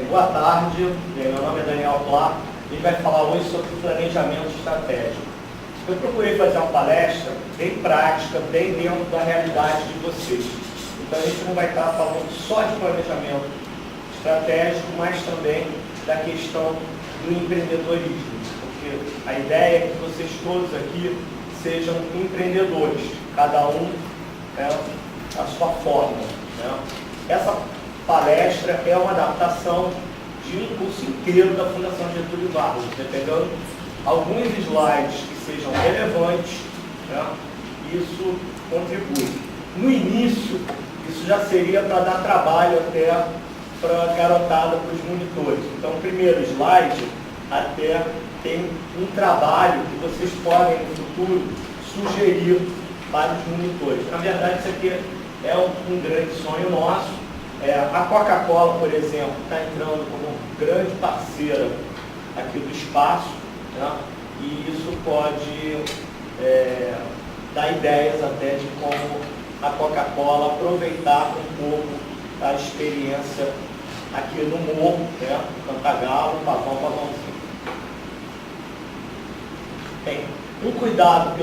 Boa tarde, meu nome é Daniel Plá e vai falar hoje sobre planejamento estratégico. Eu procurei fazer uma palestra bem prática, bem dentro da realidade de vocês. Então a gente não vai estar falando só de planejamento estratégico, mas também da questão do empreendedorismo, porque a ideia é que vocês todos aqui sejam empreendedores, cada um a sua forma. Essa palestra é uma adaptação de um curso inteiro da Fundação Getúlio Vargas, pegando alguns slides que sejam relevantes, isso contribui. No início, isso já seria para dar trabalho até para a garotada, para os monitores. Então, o primeiro slide até tem um trabalho que vocês podem, no futuro, sugerir para os monitores. Na verdade, isso aqui é um grande sonho nosso. A Coca-Cola, por exemplo, está entrando como grande parceira aqui do espaço, e isso pode dar ideias até de como a Coca-Cola aproveitar um pouco a experiência aqui no morro, Cantagalo, Pavão, Pavãozinho. Bem, um cuidado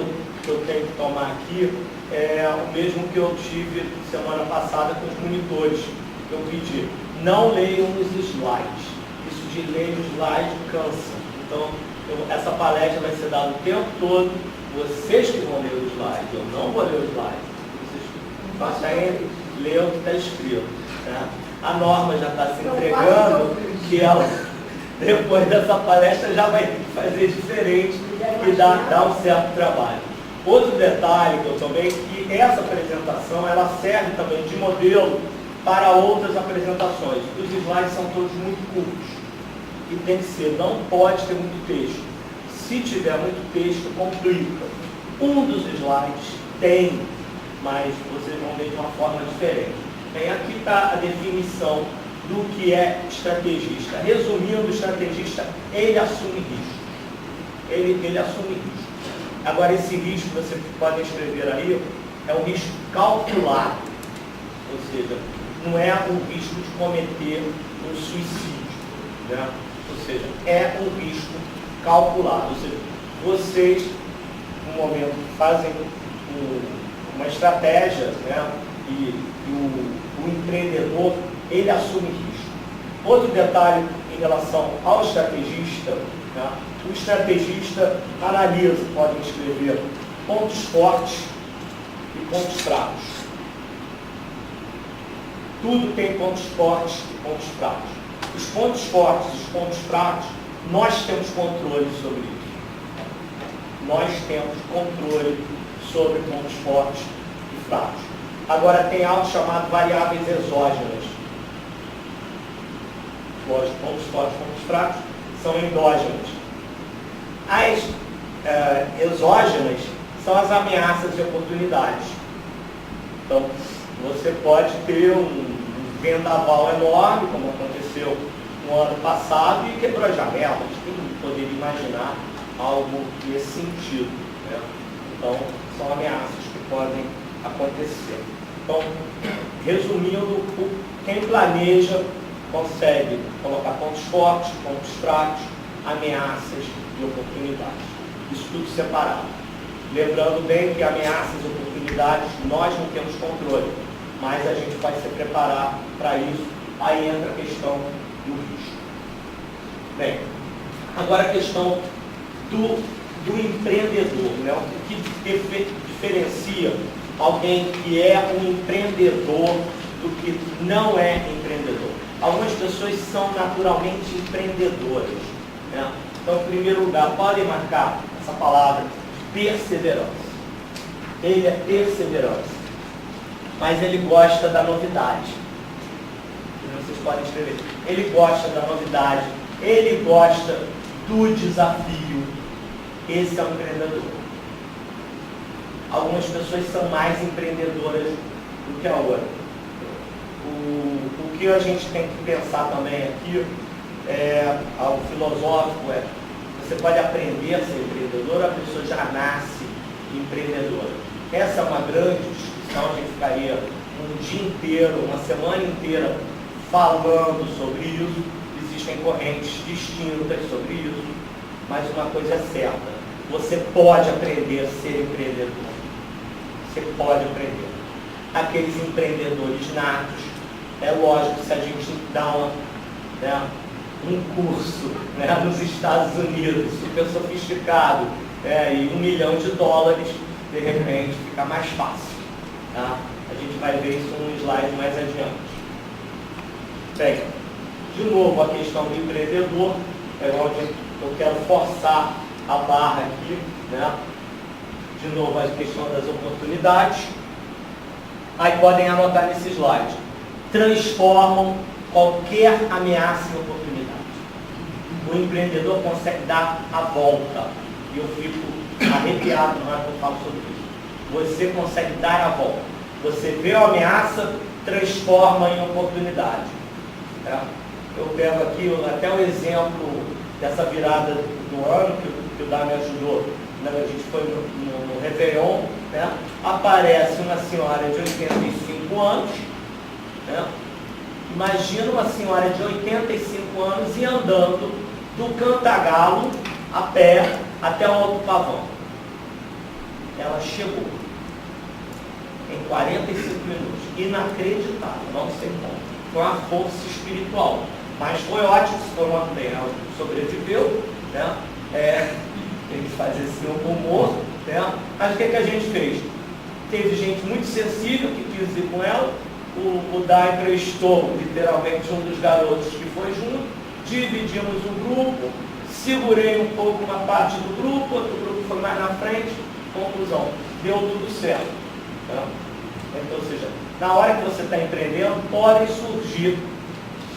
que eu tenho que tomar aqui é o mesmo que eu tive semana passada com os monitores. Eu pedi, não leiam os slides. Isso de ler o slide cansa. Então, essa palestra vai ser dada o tempo todo. Vocês que vão ler o slide, eu não vou ler o slide. Vocês passem, leiam o que está escrito. A Norma já está se entregando que ela, depois dessa palestra, já vai ter que fazer diferente e dar um certo trabalho. Outro detalhe que eu também, que essa apresentação, ela serve também de modelo para outras apresentações. Os slides são todos muito curtos. E tem que ser, não pode ter muito texto. Se tiver muito texto, complica. Um dos slides tem, mas vocês vão ver de uma forma diferente. Bem, aqui está a definição do que é estrategista. Resumindo, o estrategista, ele assume risco. Ele assume risco. Agora, esse risco, você pode escrever aí, é um risco calculado. Ou seja, não é o risco de cometer um suicídio. Ou seja, é um risco calculado. Ou seja, vocês, no momento, fazem uma estratégia, e o empreendedor, ele assume risco. Outro detalhe em relação ao estrategista, o estrategista analisa, podem escrever pontos fortes e pontos fracos. Tudo tem pontos fortes e pontos fracos. Os pontos fortes e os pontos fracos, nós temos controle sobre isso. Nós temos controle sobre pontos fortes e fracos. Agora, tem algo chamado variáveis exógenas. Lógico, pontos fortes e pontos fracos são endógenas. As exógenas são as ameaças e oportunidades. Então, você pode ter um vendaval enorme, como aconteceu no ano passado, e quebrou as janelas. Quem poderia imaginar algo nesse sentido? Então, são ameaças que podem acontecer. Então, resumindo, quem planeja consegue colocar pontos fortes, pontos fracos, ameaças e oportunidades. Isso tudo separado. Lembrando bem que ameaças e oportunidades nós não temos controle, mas a gente vai se preparar para isso. Aí entra a questão do risco. Bem, agora a questão do empreendedor, o que diferencia alguém que é um empreendedor do que não é empreendedor. Algumas pessoas são naturalmente empreendedoras. Então, em primeiro lugar, podem marcar essa palavra, perseverança. Ele é perseverança, mas ele gosta da novidade. Vocês podem escrever. Ele gosta da novidade, ele gosta do desafio. Esse é o empreendedor. Algumas pessoas são mais empreendedoras do que a outra. O que a gente tem que pensar também aqui, algo filosófico, você pode aprender a ser empreendedor, a pessoa já nasce empreendedora. Essa é uma grande discussão, a gente ficaria um dia inteiro, uma semana inteira falando sobre isso. existem correntes distintas sobre isso, mas uma coisa é certa: você pode aprender a ser empreendedor. Você pode aprender. Aqueles empreendedores natos, é lógico, se a gente dá um curso nos Estados Unidos, super sofisticado, e $1 milhão, de repente fica mais fácil. Tá? A gente vai ver isso num slide mais adiante. Bem, de novo a questão do empreendedor, é onde eu quero forçar a barra aqui, De novo a questão das oportunidades. Aí podem anotar nesse slide. Transformam qualquer ameaça em oportunidade. O empreendedor consegue dar a volta. E eu fico arrepiado na hora que eu falo sobre isso. Você consegue dar a volta. Você vê a ameaça, transforma em oportunidade. Eu pego aqui até o exemplo dessa virada do ano, que o Dá me ajudou. A gente foi no Réveillon, aparece uma senhora de 85 anos. Imagina uma senhora de 85 anos e andando do Cantagalo a pé até o Alto Pavão. Ela chegou em 45 minutos. Inacreditável, não sei como. Foi uma força espiritual. Mas foi ótimo, se for uma mulher, ela sobreviveu. Tem que fazer esse humor. Mas o que a gente fez? Teve gente muito sensível que quis ir com ela. O Dá emprestou literalmente um dos garotos que foi junto. Dividimos o grupo. Segurei um pouco uma parte do grupo, outro grupo foi mais na frente. Conclusão, deu tudo certo. Então, ou seja, na hora que você está empreendendo, podem surgir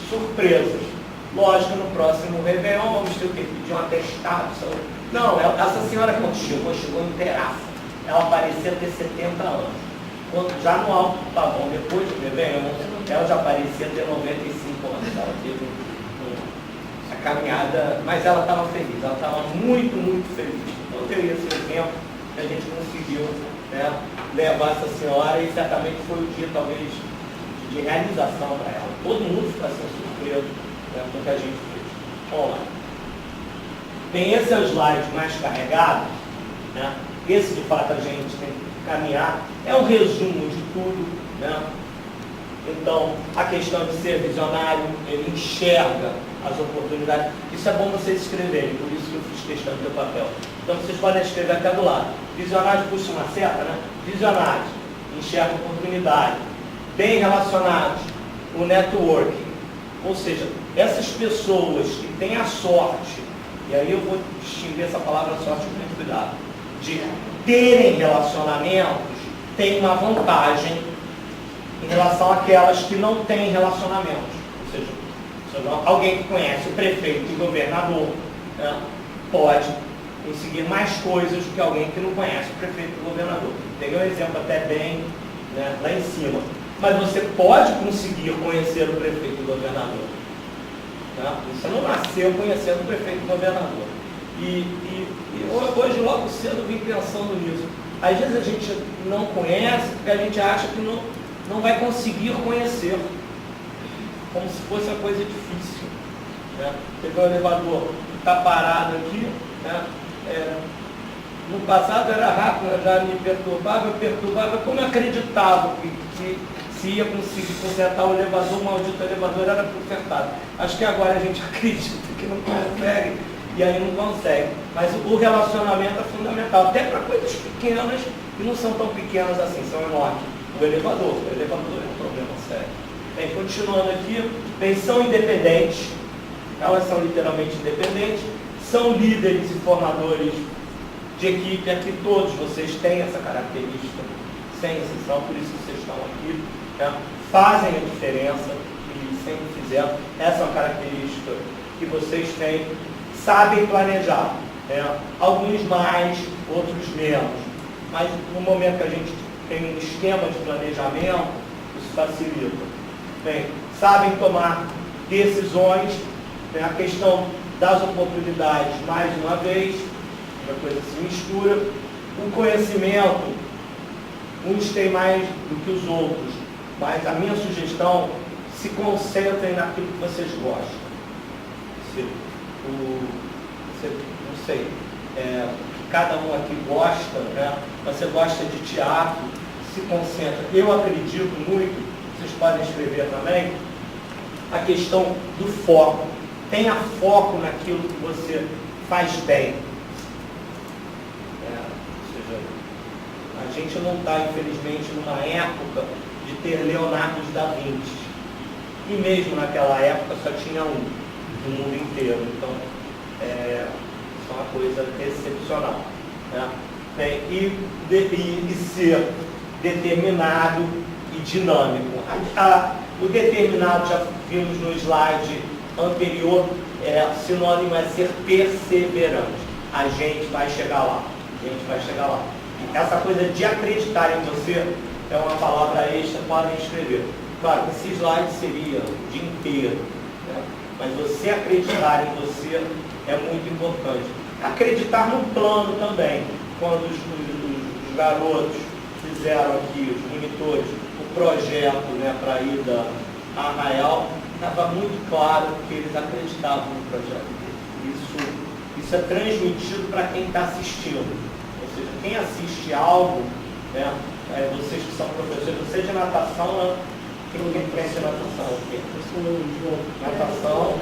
surpresas. Lógico, no próximo Réveillon vamos ter que pedir um atestado. Não, essa senhora quando chegou inteiraça. Ela parecia ter 70 anos. Já no Alto Pavão, depois do Réveillon, ela já parecia ter 95 anos. Ela teve a caminhada, mas ela estava feliz, ela estava muito, muito feliz. Então teria esse exemplo que a gente conseguiu levar essa senhora, e certamente foi o dia, talvez, de realização para ela. Todo mundo ficou assim surpreso com o que a gente fez. Vamos lá. Bem, esse é o slide mais carregado. Esse, de fato, a gente tem que caminhar. É um resumo de tudo. Então, a questão de ser visionário, ele enxerga as oportunidades. Isso é bom vocês escreverem, por isso que eu fiz questão do papel. Então, vocês podem escrever até do lado. Visionário puxa uma seta, Visionário, enxerga oportunidade. Bem relacionados, o networking. Ou seja, essas pessoas que têm a sorte, e aí eu vou distinguir essa palavra sorte com muito cuidado, de terem relacionamentos, têm uma vantagem em relação àquelas que não têm relacionamentos. Ou seja, alguém que conhece o prefeito e o governador pode conseguir mais coisas do que alguém que não conhece o prefeito e o governador. Peguei um exemplo até bem lá em cima. Mas você pode conseguir conhecer o prefeito e o governador. Você não nasceu conhecendo o prefeito e o governador. E hoje, logo cedo, eu vim pensando nisso. Às vezes a gente não conhece porque a gente acha que não vai conseguir conhecer. Como se fosse uma coisa difícil. Pegar o elevador que está parado aqui. No passado era rápido, já me perturbava. Como eu acreditava que se ia conseguir consertar o elevador, o maldito elevador era consertado. Acho que agora a gente acredita que não consegue, e aí não consegue. Mas o relacionamento é fundamental, até para coisas pequenas, que não são tão pequenas assim, são enormes. O elevador é um problema sério. Bem, continuando aqui, são independentes, elas são literalmente independentes, são líderes e formadores de equipe. Aqui todos vocês têm essa característica, sem exceção, por isso que vocês estão aqui. Fazem a diferença, e sempre fizeram. Essa é uma característica que vocês têm. Sabem planejar, alguns mais, outros menos, mas no momento que a gente tem um esquema de planejamento, isso facilita. Bem, sabem tomar decisões, a questão das oportunidades, mais uma vez, a coisa se mistura. O conhecimento, uns têm mais do que os outros, mas a minha sugestão, se concentrem naquilo que vocês gostam. não sei, cada um aqui gosta, né? Você gosta de teatro, se concentra. Eu acredito muito, vocês podem escrever também, a questão do foco. Tenha foco naquilo que você faz bem. Ou seja, a gente não está, infelizmente, numa época de ter Leonardo da Vinci. E mesmo naquela época só tinha um no mundo inteiro. Então, isso é uma coisa excepcional. Né? E ser determinado e dinâmico. O determinado, já vimos no slide anterior, sinônimo é ser perseverante. A gente vai chegar lá. A gente vai chegar lá. E essa coisa de acreditar em você é uma palavra extra, podem escrever. Claro, esse slide seria o dia inteiro, né? Mas você acreditar em você é muito importante. Acreditar no plano também. Quando os garotos fizeram aqui, os monitores, o projeto, né, para a ida a Arraial, estava muito claro que eles acreditavam no projeto deles. Isso é transmitido para quem está assistindo. Ou seja, quem assiste algo, né, vocês que são professores, você de natação, né? Quem conhece natação? Natação,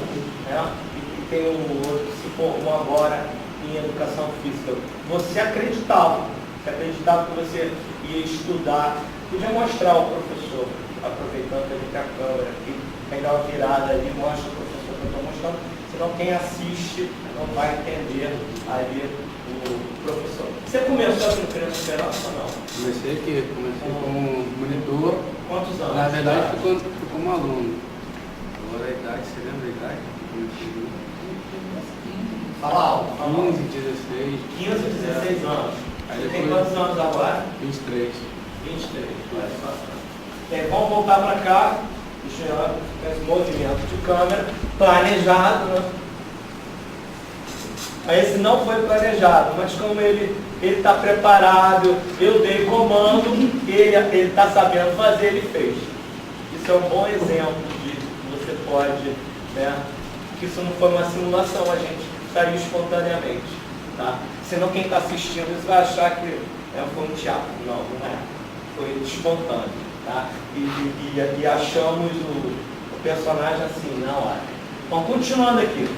né? E tem um outro que se formou agora em educação física. Você acreditava que você ia estudar. Podia mostrar ao professor, aproveitando que ele tem a câmera aqui, pegar uma virada ali, mostra o professor que eu estou mostrando, senão quem assiste não vai entender ali o professor. Você começou aqui no Criança Esperança ou não? Comecei como monitor. Quantos anos? Na verdade, fui como aluno. Agora a idade, você lembra a idade? Fala alto. 15, 16. 15, 16 anos. Aí Você tem depois- quantos anos agora? 23. 23. Vamos voltar para cá. Deixa eu ver esse movimento de câmera. Planejado, né? Esse não foi planejado, mas como ele está preparado, eu dei comando, ele está sabendo fazer, ele fez. Isso é um bom exemplo de que você pode, né? Que isso não foi uma simulação, a gente saiu espontaneamente. Tá? Senão quem está assistindo isso vai achar que foi um teatro. Não, não é. Foi espontâneo. Tá? E achamos o personagem assim na hora. Bom, continuando aqui.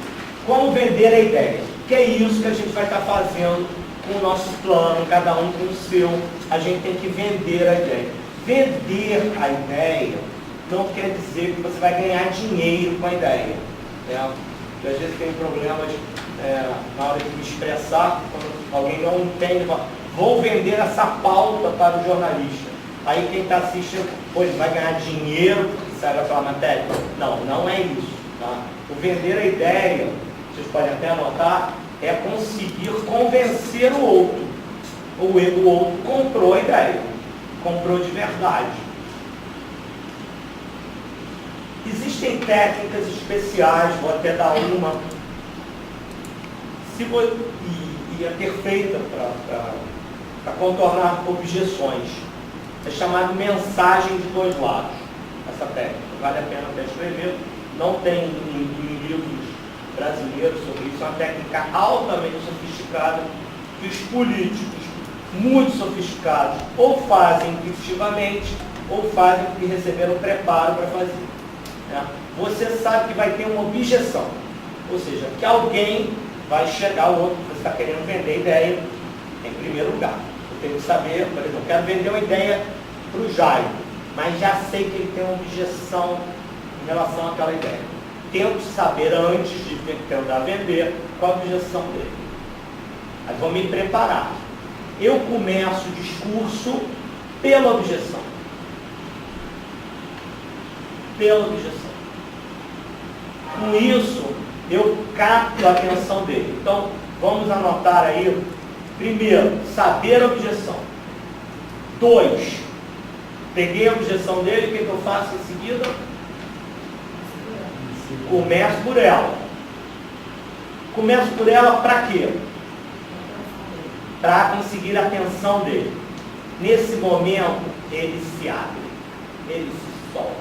Como vender a ideia? Que é isso que a gente vai estar fazendo com o nosso plano, cada um com o seu. A gente tem que vender a ideia. Vender a ideia não quer dizer que você vai ganhar dinheiro com a ideia. Né? Porque às vezes tem problemas na hora de me expressar, quando alguém não entende, fala, vou vender essa pauta para o jornalista. Aí quem está assistindo, pois vai ganhar dinheiro porque serve aquela matéria? Não, não é isso. Tá? O vender a ideia, vocês podem até anotar, é conseguir convencer o outro. O outro comprou a ideia, comprou de verdade. Existem técnicas especiais, vou até dar uma, e é perfeita para contornar objeções. É chamado mensagem de dois lados. Essa técnica vale a pena até escrever. Não tem em livros brasileiros sobre isso. É uma técnica altamente sofisticada que os políticos, muito sofisticados, ou fazem intuitivamente, ou fazem porque receberam preparo para fazer. Né? Você sabe que vai ter uma objeção. Ou seja, que alguém vai chegar ao outro, você está querendo vender ideia em primeiro lugar. Eu tenho que saber, por exemplo, eu quero vender uma ideia para o Jairo, mas já sei que ele tem uma objeção em relação àquela ideia. Tento saber antes de tentar vender qual a objeção dele. Aí vou me preparar. Eu começo o discurso pela objeção. Pela objeção. Com isso, eu capto a atenção dele. Então, vamos anotar aí. Primeiro, saber a objeção. 2, peguei a objeção dele, o que eu faço em seguida? Começo por ela. Começo por ela para quê? Para conseguir a atenção dele. Nesse momento, ele se abre. Ele se solta.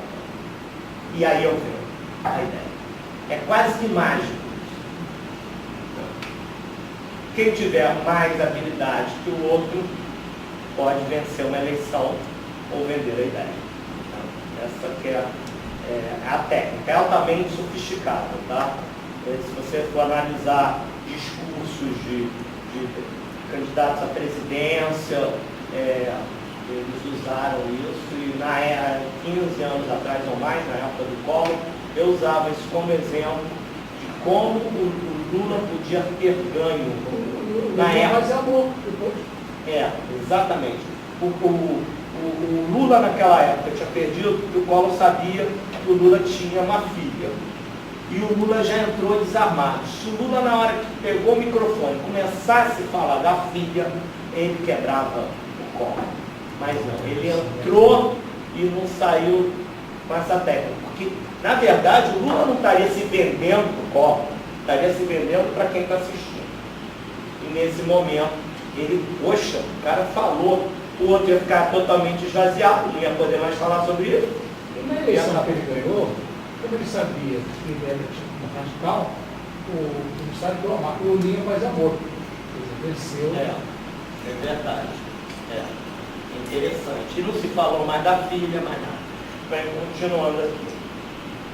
E aí eu vejo a ideia. É quase que mágico. quem tiver mais habilidade que o outro pode vencer uma eleição ou vender a ideia. Então, essa que é a técnica, é altamente sofisticada, tá? Se você for analisar discursos de candidatos à presidência, eles usaram isso, e 15 anos atrás ou mais, na época do Collor, eu usava isso como exemplo de como o Lula podia ter ganho na época. Exatamente. O Lula naquela época tinha perdido porque o Collor sabia que o Lula tinha uma filha. E o Lula já entrou desarmado. Se o Lula, na hora que pegou o microfone, começasse a falar da filha, ele quebrava o Collor. Mas não, ele entrou e não saiu com essa técnica. Porque, na verdade, o Lula não estaria se vendendo para o Collor, estaria se vendendo para quem está assistindo. E nesse momento, ele, poxa, o cara falou, o outro ia ficar totalmente esvaziado, não ia poder mais falar sobre isso. E na eleição que ele ganhou, como ele sabia que ele era tipo radical, o Estado deu a marca, o Linha faz amor. Venceu. É verdade. Interessante. E não se falou mais da filha, mais nada. Bem, continuando aqui.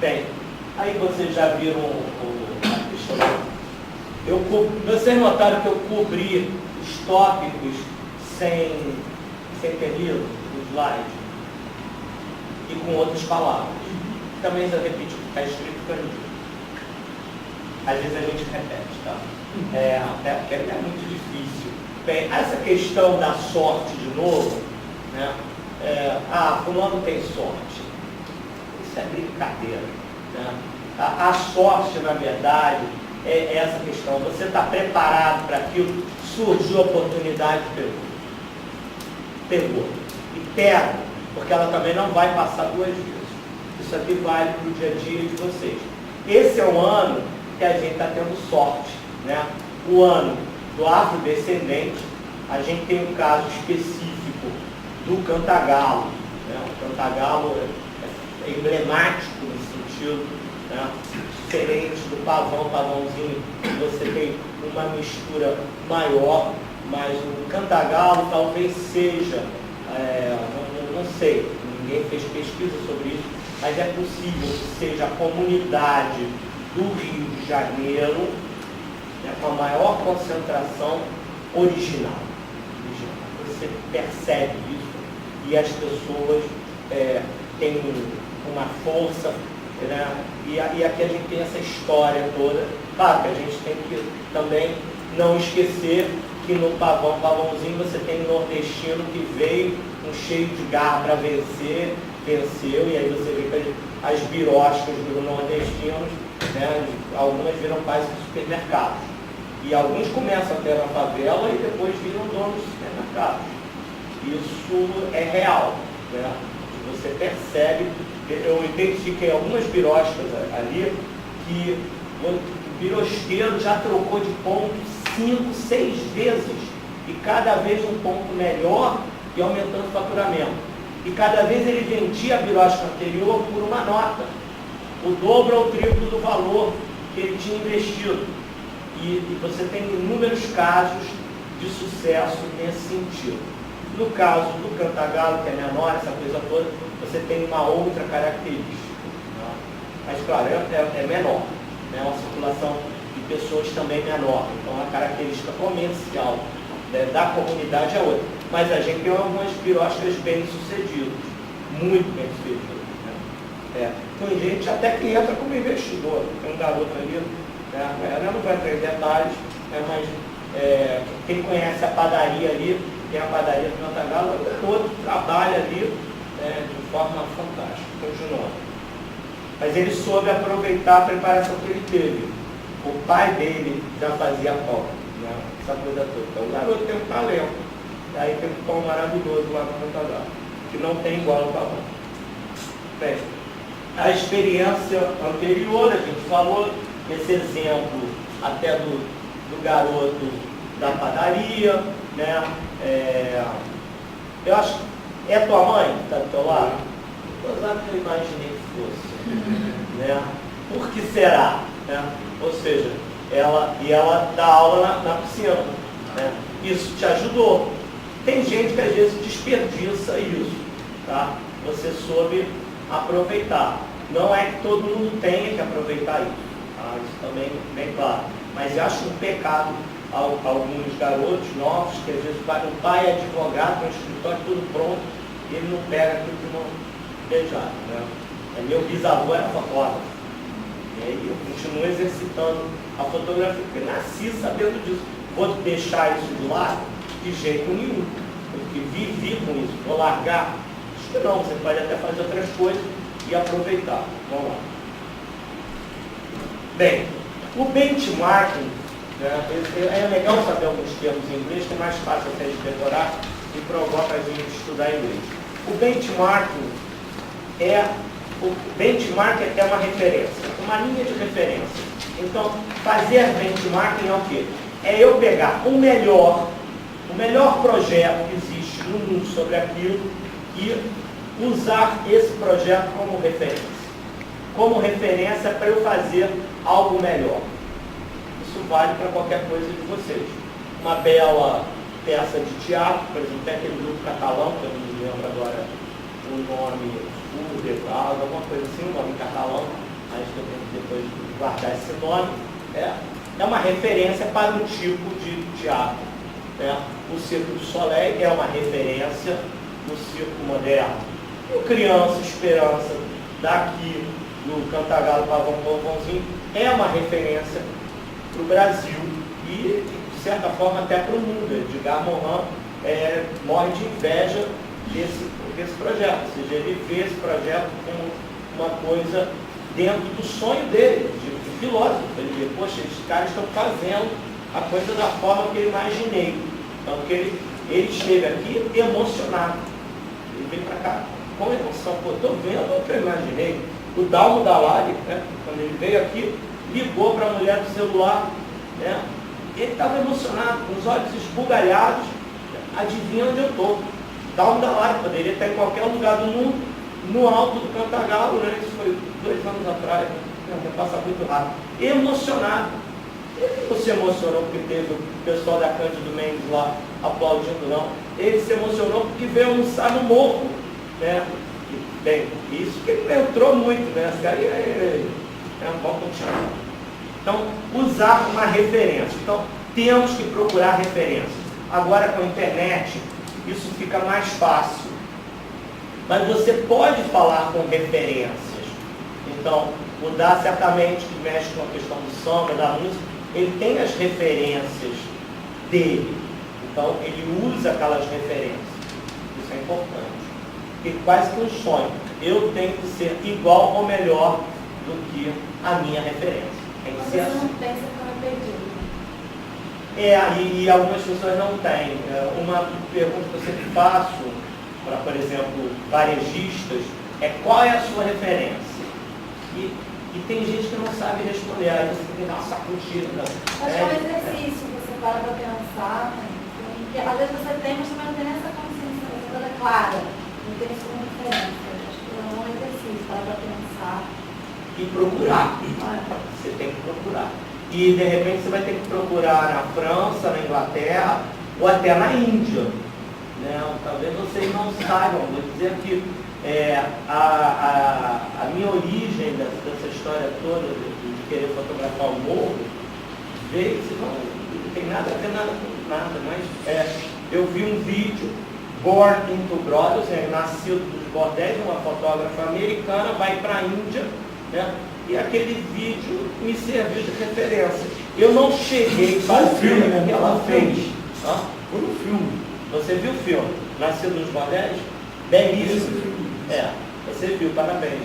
Bem, aí vocês já viram a questão. Vocês notaram que eu cobri os tópicos sem ter lido o slide? E com outras palavras. Também já repeti o que está escrito para mim. Às vezes a gente repete, tá? Até porque é muito difícil. Bem, essa questão da sorte de novo, né? Fulano tem sorte. Isso é brincadeira. Né? A sorte, na verdade, é essa questão. Você está preparado para aquilo, surgiu a oportunidade, pegou. E pega, porque ela também não vai passar duas vezes. Isso aqui vale para o dia a dia de vocês. Esse é um ano que a gente está tendo sorte, né? O ano do afrodescendente, a gente tem um caso específico do cantagalo, né? O cantagalo é emblemático nesse sentido, né? Diferente do pavãozinho, você tem uma mistura maior, mas o cantagalo talvez seja, não sei, ninguém fez pesquisa sobre isso, mas é possível que seja a comunidade do Rio de Janeiro, né, com a maior concentração original. Você percebe isso e as pessoas têm uma força, né, e aqui a gente tem essa história toda. Claro que a gente tem que também não esquecer que no pavãozinho você tem um nordestino que veio um cheio de garra para vencer, venceu, e aí você vê que as biroscas dos nordestinos, né, algumas viram quase supermercados. E alguns começam até na favela e depois viram donos de supermercados. Isso é real. Né? Você percebe, eu identifiquei algumas biroscas ali que o birosqueiro já trocou de ponto 5, 6 vezes, e cada vez um ponto melhor e aumentando o faturamento. E cada vez ele vendia a birosca anterior por uma nota, o dobro ou o triplo do valor que ele tinha investido. E você tem inúmeros casos de sucesso nesse sentido. No caso do cantagalo, que é menor, essa coisa toda, você tem uma outra característica. Né? Mas, claro, é menor. Né? Uma circulação de pessoas também menor. Então, a característica comercial, né, da comunidade é outra. Mas a gente tem algumas biroscas bem sucedidas, muito bem sucedidas. Né? Tem gente até que entra como investidor. Tem um garoto ali, né? Eu não vou entrar em detalhes, né? Mas quem conhece a padaria ali, tem a padaria do Cantagalo, o outro trabalha ali, né, de forma fantástica, continuando. Mas ele soube aproveitar a preparação que ele teve. O pai dele já fazia pão, né? Essa coisa toda. Então o garoto tem um talento. Aí tem um pão maravilhoso lá no Cantagalo, que não tem igual no pavão. Bem, a experiência anterior, a gente falou, esse exemplo até do garoto da padaria, né? Eu acho que é tua mãe que está do teu lado? Apesar que eu imaginei que fosse. Né? Por que será? Né? Ou seja, ela dá aula na piscina. né? Isso te ajudou. Tem gente que às vezes desperdiça isso, tá? Você soube aproveitar. Não é que todo mundo tenha que aproveitar isso, tá? Isso também é bem claro. Mas eu acho um pecado alguns garotos novos, que às vezes o pai é advogado, tem um escritório tudo pronto, e ele não pega aquilo que não beijado, né? Meu bisavô era fotógrafo. E aí eu continuo exercitando a fotografia, porque nasci sabendo disso. Vou deixar isso de lado? De jeito nenhum. Porque vivi com isso. Vou largar? Acho que não, você pode até fazer outras coisas e aproveitar. Vamos lá. Bem, o benchmarking, né, é legal saber alguns termos em inglês, que é mais fácil até de decorar e provoca a gente estudar inglês. O benchmarking é uma referência, uma linha de referência. Então, fazer benchmarking é o quê? É eu pegar o melhor projeto que existe no mundo sobre aquilo e usar esse projeto como referência. Como referência para eu fazer algo melhor. Isso vale para qualquer coisa de vocês. Uma bela peça de teatro, por exemplo, tem aquele grupo catalão, que eu não me lembro agora o nome, alguma coisa assim, um nome catalão, acho que eu tenho que depois guardar esse nome. É uma referência para um tipo de teatro. Né? O Circo du Soleil é uma referência do circo moderno. O Criança Esperança, daqui no Cantagalo Pavão Povãozinho, é uma referência para o Brasil e, de certa forma, até para o mundo. Edgar Morin morre de inveja desse projeto, ou seja, ele vê esse projeto como uma coisa dentro do sonho dele, de filósofo. Ele vê, poxa, esses caras estão fazendo a coisa da forma que eu imaginei. Então, porque ele esteve aqui emocionado. Ele veio para cá com emoção. Pô, estou vendo o que eu imaginei. O Dalmo Dallari, né, quando ele veio aqui, ligou para a mulher do celular, né, ele estava emocionado, com os olhos esbugalhados, adivinha onde eu estou. Dalmo Dallari poderia estar em qualquer lugar do mundo, no alto do Cantagalo, né? Isso foi 2 anos atrás, né? Passa muito rápido. Emocionado. Ele não se emocionou porque teve o pessoal da Cândido Mendes lá aplaudindo, não. Ele se emocionou porque veio almoçar no morro, né? E, bem, isso que ele entrou muito, né? Esse cara vamos continuar. Então, usar uma referência. Então, temos que procurar referência. Agora, com a internet, isso fica mais fácil. Mas você pode falar com referências. Então, o Dá certamente, que mexe com a questão do samba, da música, ele tem as referências dele. Então, ele usa aquelas referências. Isso é importante. E quase que um sonho. Eu tenho que ser igual ou melhor do que a minha referência. Tem que ser assim. Não tem, você fica perdido. E algumas pessoas não têm. Uma pergunta que eu sempre faço para, por exemplo, varejistas, é qual é a sua referência? E tem gente que não sabe responder, aí você tem que dar uma sacudida. Acho que é um exercício, você para pensar, porque às vezes você tem, mas também não tem essa consciência, essa coisa clara, não tem isso como referência. Acho que é um exercício, para pensar. E procurar. Você tem que procurar. E de repente você vai ter que procurar na França, na Inglaterra, ou até na Índia. Né? Talvez vocês não saibam, vou dizer que a minha origem dessa história toda de querer fotografar o morro veio, não tem nada a ver nada com nada, mas eu vi um vídeo, Born into Brothers, nascido dos bordéis, uma fotógrafa americana, vai para a Índia, né? E aquele vídeo me serviu de referência. Eu não cheguei a fazer o que ela fez. Foi um filme. Você viu o filme? Nascido nos Bordéis? Belíssimo. Você viu, parabéns.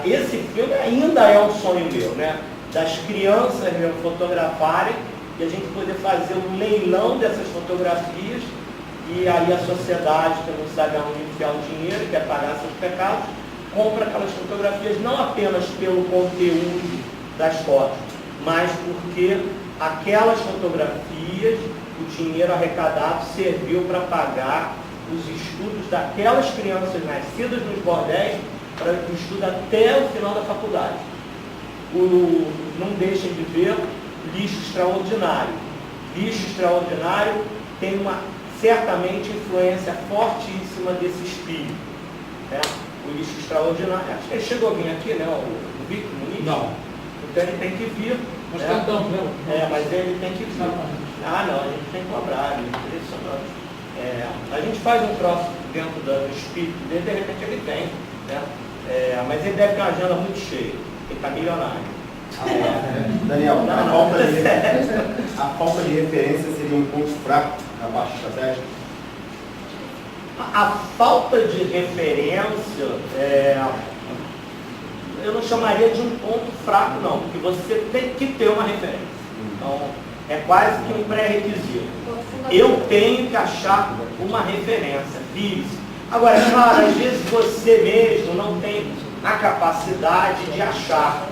Esse filme ainda é um sonho meu, né? Das crianças mesmo fotografarem e a gente poder fazer um leilão dessas fotografias e aí a sociedade, que não sabe aonde enfiar o dinheiro, quer pagar seus pecados, compra aquelas fotografias não apenas pelo conteúdo das fotos, mas porque aquelas fotografias, o dinheiro arrecadado serviu para pagar os estudos daquelas crianças nascidas nos bordéis para o estudo até o final da faculdade. Não deixem de ver Lixo Extraordinário. lixo extraordinário tem uma, certamente, influência fortíssima desse espírito, né? O lixo extraordinário. Acho que ele chegou a vir aqui, né? O Victor Muniz? Não. Então ele tem que vir. Nós né? tentamos, né? Mas ele tem que vir. Ah, não, a gente tem que cobrar, é impressionante. A gente faz um troço dentro do espírito dele, de repente ele vem, né? Mas ele deve ter uma agenda muito cheia, ele está milionário. Daniel, Não, a falta de referência seria um ponto fraco na parte estratégica? A falta de referência, eu não chamaria de um ponto fraco, não, porque você tem que ter uma referência. Então, é quase que um pré-requisito. Eu tenho que achar uma referência, vire-se. Agora, claro, às vezes você mesmo não tem a capacidade de achar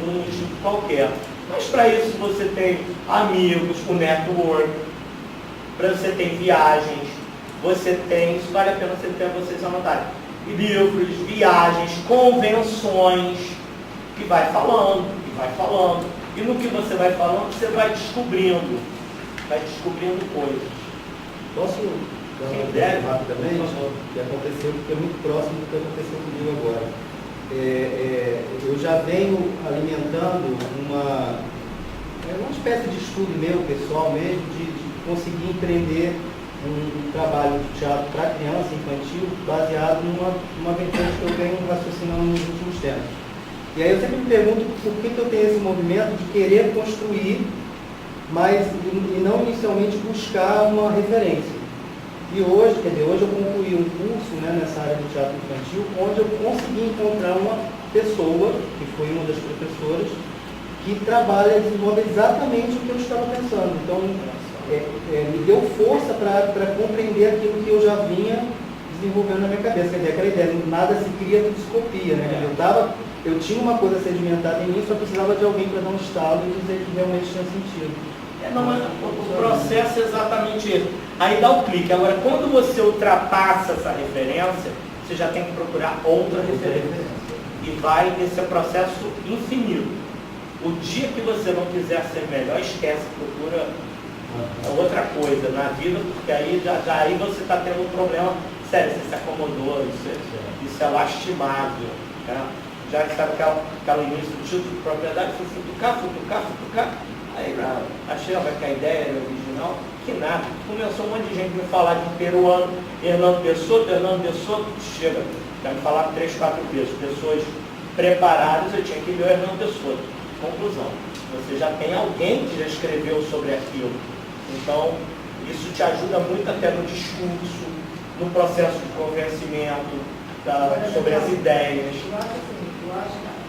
um tipo qualquer. Mas para isso você tem amigos, o network, para você tem viagens, você tem, isso vale a pena você ter vocês anotarem, livros, viagens, convenções, que vai falando, e no que você vai falando, você vai descobrindo coisas. Posso dar um exemplo rapidamente? Que aconteceu, que é muito próximo do que aconteceu comigo agora. Eu já venho alimentando uma espécie de estudo meu, pessoal mesmo, de conseguir empreender um trabalho de teatro para criança, infantil, baseado numa vertente que eu venho raciocinando nos últimos tempos. E aí eu sempre me pergunto por que eu tenho esse movimento de querer construir, mas e não inicialmente buscar uma referência. E hoje, hoje eu concluí um curso, né, nessa área do teatro infantil, onde eu consegui encontrar uma pessoa, que foi uma das professoras, que trabalha e desenvolve exatamente o que eu estava pensando. Então, me deu força para compreender aquilo que eu já vinha desenvolvendo na minha cabeça. Quer dizer, aquela ideia, nada se cria, tudo se copia, né? Eu tinha uma coisa sedimentada em mim, só precisava de alguém para dar um estalo e dizer que realmente tinha sentido. Mas o processo é exatamente esse. Aí dá o clique. Agora, quando você ultrapassa essa referência, você já tem que procurar outra referência. E vai nesse processo infinito. O dia que você não quiser ser melhor, esquece, procura outra coisa na vida, porque aí aí você está tendo um problema sério, você se acomodou, isso é lastimável. Né? Já que sabe aquela início do título de propriedade, foi futucar. Aí achei que a ideia era original, que nada. Começou um monte de gente me falar de peruano, Hernando Pessoa, chega, já me falaram 3, 4 pessoas preparadas, eu tinha que ler o Hernando Pessoa. Conclusão, você já tem alguém que já escreveu sobre aquilo. Então, isso te ajuda muito até no discurso, no processo de convencimento, sobre as ideias. Eu acho que a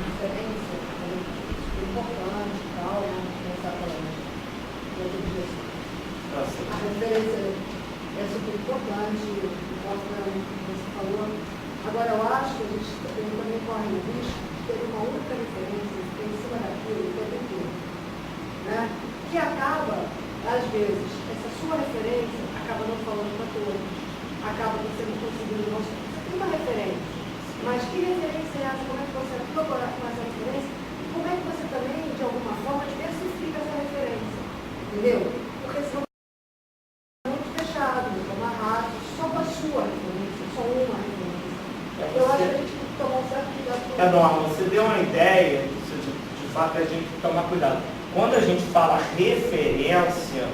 referência é importante e tal, né? Começar falando. A referência é super importante, mostra o que você falou. Agora, eu acho que a gente também corre o risco de ter uma única referência em cima daquilo o tempo inteiro, né? Que acaba, às vezes, essa sua referência acaba não falando para todos, acaba você não conseguindo. Você tem uma referência, mas que referência é essa? Como é que você atua com essa referência? E como é que você também, de alguma forma, diversifica essa referência? Entendeu? Porque senão é muito fechado, é uma rádio, só com a sua referência, só uma referência. Eu acho que a gente tem que tomar um certo cuidado com isso. Norma, você deu uma ideia, de fato a gente tem que tomar cuidado. Quando a gente fala referência,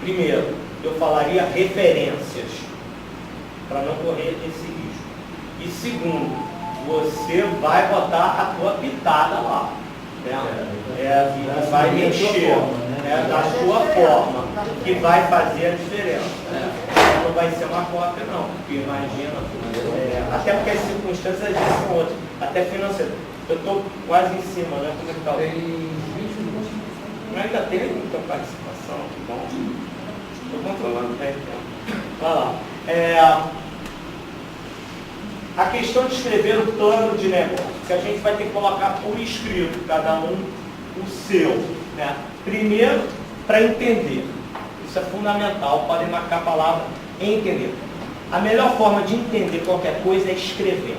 primeiro, eu falaria referências, para não correr esse risco. E segundo, você vai botar a tua pitada lá. Né? Vai mexer da sua forma, que vai fazer a diferença. Não vai ser uma cópia, não, porque imagina, até porque as circunstâncias às vezes são outras, até financeiras. Eu estou quase em cima, né? Como é que está? Tem 20 minutos. Mas ainda tem muita participação, que bom. Estou controlando bem o tempo. Vai lá. A questão de escrever o plano de negócio, que a gente vai ter que colocar por escrito, cada um o seu. Né? Primeiro, para entender. Isso é fundamental, podem marcar a palavra entender. A melhor forma de entender qualquer coisa é escrever.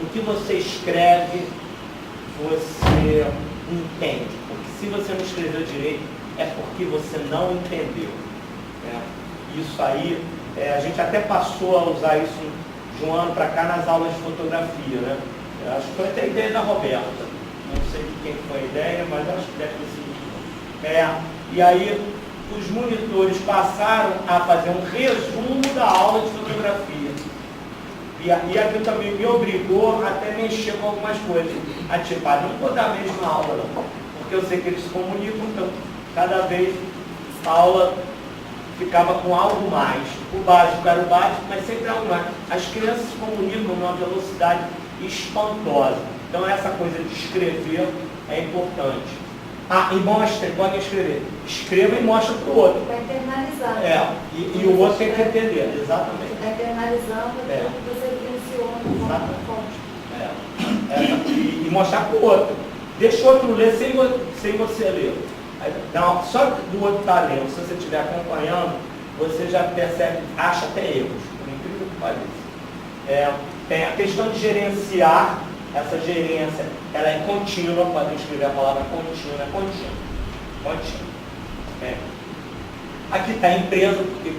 O que você escreve, você entende. Porque se você não escreveu direito, é porque você não entendeu. Né? Isso aí, a gente até passou a usar isso de um ano para cá nas aulas de fotografia. Né? Eu acho que foi até a ideia da Roberta. Não sei de quem foi a ideia, mas acho que deve ter sido. E aí, os monitores passaram a fazer um resumo da aula de fotografia. E aquilo também me obrigou a até mexer com algumas coisas. Não vou dar a mesma aula, não. Porque eu sei que eles se comunicam, então cada vez a aula ficava com algo mais. O básico era o básico, mas sempre algo mais. As crianças se comunicam numa velocidade espantosa. Então essa coisa de escrever é importante. E mostrem, podem escrever. Escreva e mostra para o outro. Para internalizar. E o outro tem que entender, exatamente. Você está internalizando aquilo que você vivenciou na fonte. E mostrar para o outro. Deixa o outro ler sem você ler. Só do outro estar lendo, se você estiver acompanhando, você já percebe, acha até erros, por incrível que pareça. Tem a questão de gerenciar. Essa gerência, ela é contínua, podem escrever a palavra contínua, Aqui está a empresa, porque,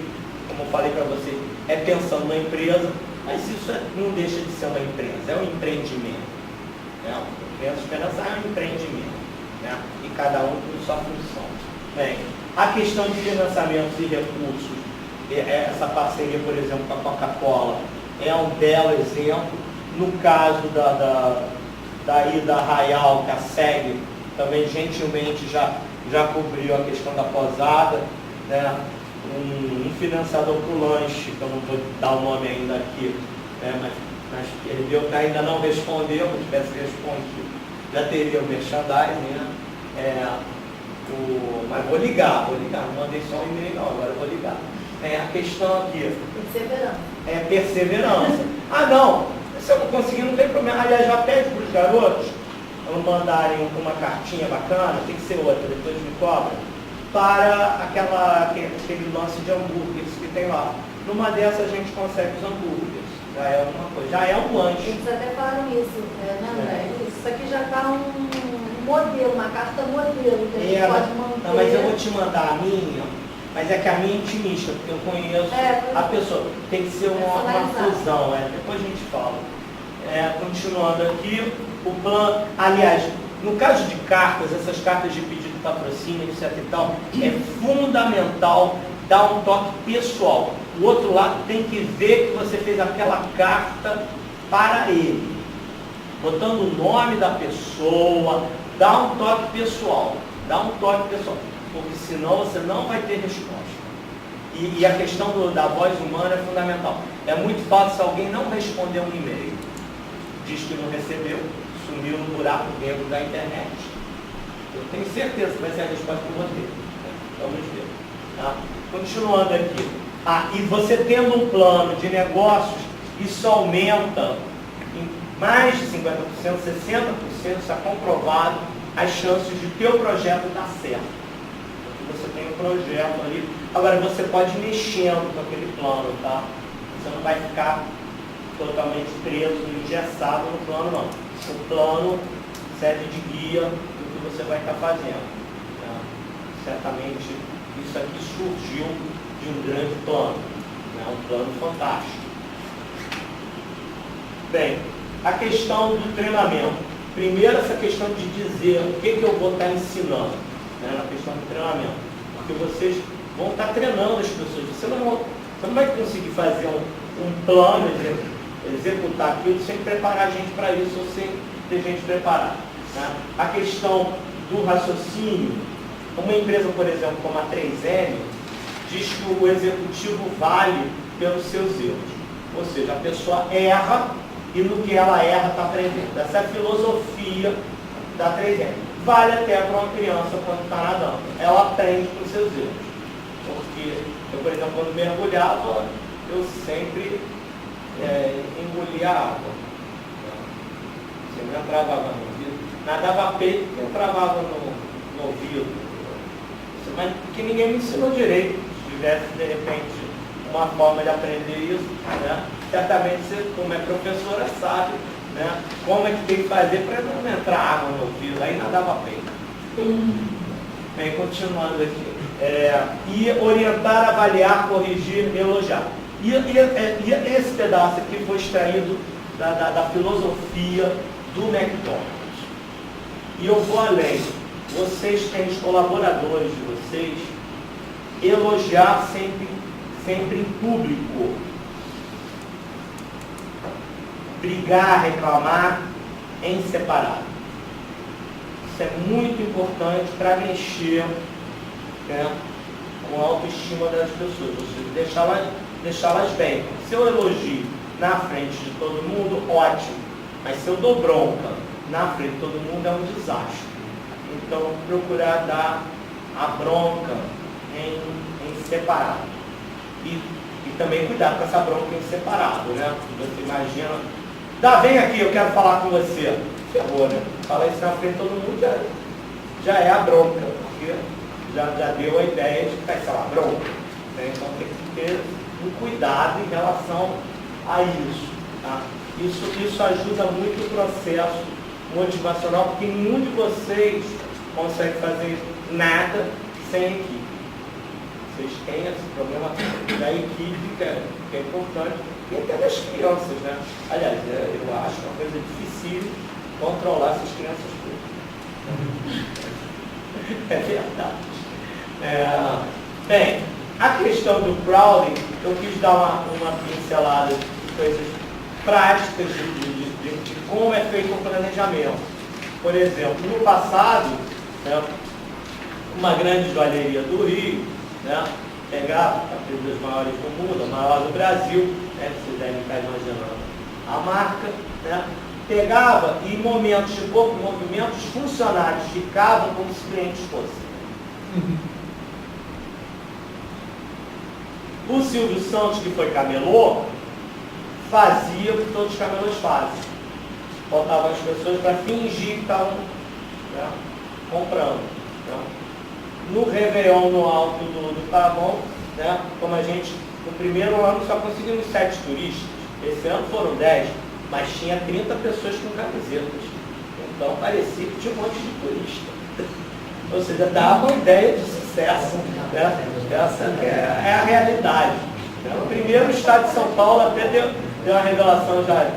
como eu falei para você, é pensando na empresa, mas isso não deixa de ser uma empresa, é um empreendimento. A esperança é um empreendimento, e cada um com sua função. Bem, a questão de financiamentos e recursos, essa parceria, por exemplo, com a Coca-Cola, é um belo exemplo. No caso da Arraial, que a SEG também gentilmente já cobriu a questão da posada, né? Um financiador para o lanche, que eu não vou dar o nome ainda aqui, né? mas ele deu que ainda não respondeu, se tivesse respondido, já teria o merchandising, né? Mas vou ligar, não mandei só um e-mail não, agora eu vou ligar. A questão aqui é perseverança. Não! Se eu não conseguir, não tem problema. Aliás, já pede para os garotos mandarem uma cartinha bacana, tem que ser outra, depois me cobra, para aquele lance de hambúrgueres que tem lá. Numa dessas a gente consegue os hambúrgueres. Já é alguma coisa, já é um lanche. Eles até falaram isso, né, André? Isso aqui já está um modelo, uma carta modelo que a gente pode manter. Não, mas eu vou te mandar a minha. Mas é que a minha é intimista, porque eu conheço a pessoa. Tem que ser uma fusão, depois a gente fala. Continuando aqui, o plano. Aliás, no caso de cartas, essas cartas de pedido de patrocínio, etc e tal, é fundamental dar um toque pessoal. O outro lado tem que ver que você fez aquela carta para ele. Botando o nome da pessoa, dá um toque pessoal. Porque senão você não vai ter resposta. E a questão da voz humana é fundamental. É muito fácil se alguém não responder um e-mail, diz que não recebeu, sumiu no buraco negro da internet. Eu tenho certeza que vai ser a resposta que eu vou ter. Vamos ver. Tá? Continuando aqui. E você tendo um plano de negócios, isso aumenta em mais de 50%, 60%, está comprovado, as chances de teu projeto dar certo. Você tem um projeto ali. Agora você pode ir mexendo com aquele plano, tá? Você não vai ficar totalmente preso, engessado no plano, não. O plano serve de guia do que você vai estar fazendo. Tá? Certamente isso aqui surgiu de um grande plano, né? Um plano fantástico. Bem, a questão do treinamento. Primeiro, essa questão de dizer o que eu vou estar ensinando, né? Na questão do treinamento. Porque vocês vão estar treinando as pessoas. Você não vai conseguir fazer um plano, executar aquilo sem preparar a gente para isso ou sem ter gente preparada. Né? A questão do raciocínio, uma empresa, por exemplo, como a 3M, diz que o executivo vale pelos seus erros. Ou seja, a pessoa erra e no que ela erra está aprendendo. Essa é a filosofia da 3M. Vale até para uma criança quando está nadando. Ela aprende com seus erros. Porque eu, por exemplo, quando mergulhava, eu sempre engolia a água. Você não entrava no ouvido. Nadava a peito e entrava no ouvido. Mas porque ninguém me ensinou direito. Se tivesse, de repente, uma forma de aprender isso, né? Certamente você, como é professora, sabe, né, como é que tem que fazer para não entrar água no ouvido. Aí nadava a peito. Bem, continuando aqui. E orientar, avaliar, corrigir, elogiar. E esse pedaço aqui foi extraído da filosofia do McDonald's. E eu vou além. Vocês têm os colaboradores de vocês elogiar sempre em público. Brigar, reclamar em separado. Isso é muito importante para mexer, né, com a autoestima das pessoas, ou seja, deixá-las bem. Se eu elogio na frente de todo mundo, ótimo. Mas se eu dou bronca na frente de todo mundo, é um desastre. Então, procurar dar a bronca em separado. E também cuidar com essa bronca em separado, né? Você imagina, vem aqui, eu quero falar com você. Ferrou, né? Falar isso na frente de todo mundo já é a bronca, porque já deu a ideia de que vai ser uma bronca. Né? Então tem que ter um cuidado em relação a isso. Tá? Isso ajuda muito o processo motivacional, porque nenhum de vocês consegue fazer nada sem equipe. Vocês têm esse problema da equipe, que é importante, e até das crianças, né? Aliás, eu acho uma coisa difícil controlar essas crianças todas. É verdade. Bem, a questão do Crowley, eu quis dar uma pincelada de coisas práticas de como é feito o planejamento. Por exemplo, no passado, né, uma grande joalheria do Rio, né, pegava, a das maiores do mundo, a maior do Brasil, né, vocês devem estar imaginando a marca, né, pegava e em momentos de pouco movimento, os funcionários ficavam como se clientes fossem. O Silvio Santos, que foi camelô, fazia o que todos os camelôs fazem. Botavam as pessoas para fingir que estavam, né, comprando. Né. No Réveillon, no alto do Pavão, né, como a gente, no primeiro ano só conseguimos 7 turistas, esse ano foram 10, mas tinha 30 pessoas com camisetas. Então parecia que tinha um monte de turista. Ou seja, dava uma ideia de sucesso. Né? Essa é a realidade. O primeiro estado de São Paulo até deu uma revelação, já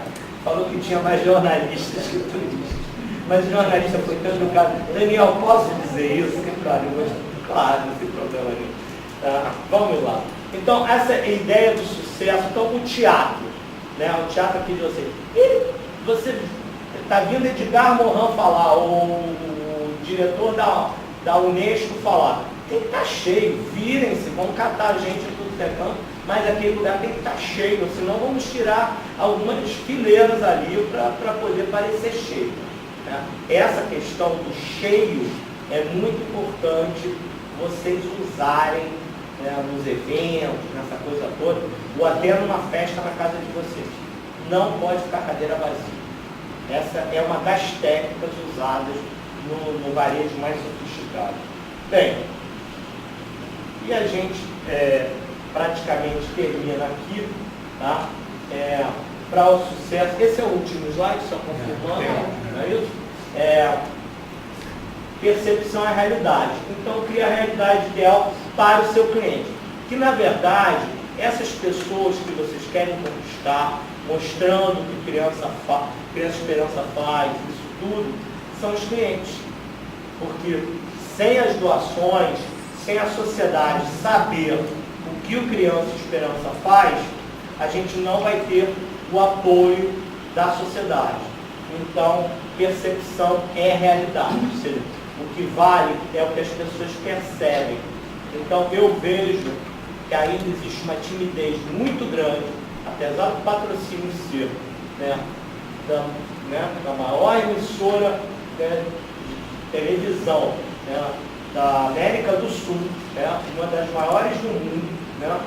falou que tinha mais jornalistas que turistas. Mas o jornalista foi tão educado. Daniel, posso dizer isso? Claro, não tem problema nenhum. Vamos lá. Então, essa é a ideia do sucesso. Então, o teatro. Né? O teatro aqui de você. E você está vindo Edgar Morin falar, o diretor da Unesco falar. Tem que estar cheio. Virem-se, vão catar gente em tudo que é canto, mas aquele lugar tem que estar cheio. Senão vamos tirar algumas fileiras ali para poder parecer cheio. Né? Essa questão do cheio é muito importante vocês usarem, né, nos eventos, nessa coisa toda, ou até numa festa na casa de vocês. Não pode ficar cadeira vazia. Essa é uma das técnicas usadas no varejo mais sofisticado. Bem, e a gente praticamente termina aqui, tá? Para o sucesso, esse é o último slide, só confirmando, não é isso? Percepção é a realidade. Então, cria a realidade ideal para o seu cliente. Que, na verdade, essas pessoas que vocês querem conquistar, mostrando o que Criança Esperança faz, isso tudo, são os clientes. Porque sem as doações, sem a sociedade saber o que o Criança Esperança faz, a gente não vai ter o apoio da sociedade. Então, percepção é realidade. Ou seja, o que vale é o que as pessoas percebem. Então, eu vejo que ainda existe uma timidez muito grande, apesar do patrocínio ser, né, da maior emissora, né, de televisão, né, da América do Sul, né, uma das maiores do mundo, né,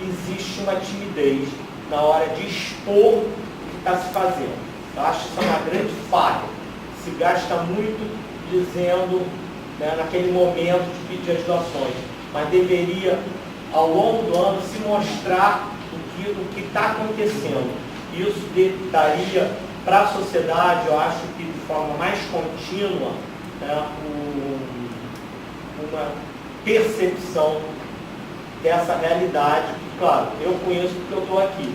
existe uma timidez na hora de expor o que está se fazendo. Eu acho que isso é uma grande falha. Se gasta muito dizendo, né, naquele momento de pedir as doações, mas deveria, ao longo do ano, se mostrar o que está acontecendo. Isso daria para a sociedade, eu acho que de forma mais contínua, né, uma percepção dessa realidade. Claro, eu conheço porque eu estou aqui,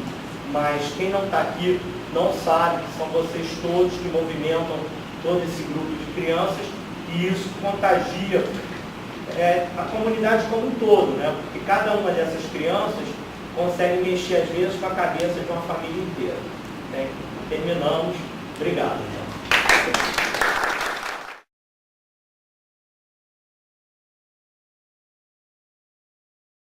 mas quem não está aqui não sabe que são vocês todos que movimentam todo esse grupo de crianças, e isso contagia a comunidade como um todo, né? Porque cada uma dessas crianças consegue mexer às vezes com a cabeça de uma família inteira. Né? Terminamos. Obrigado.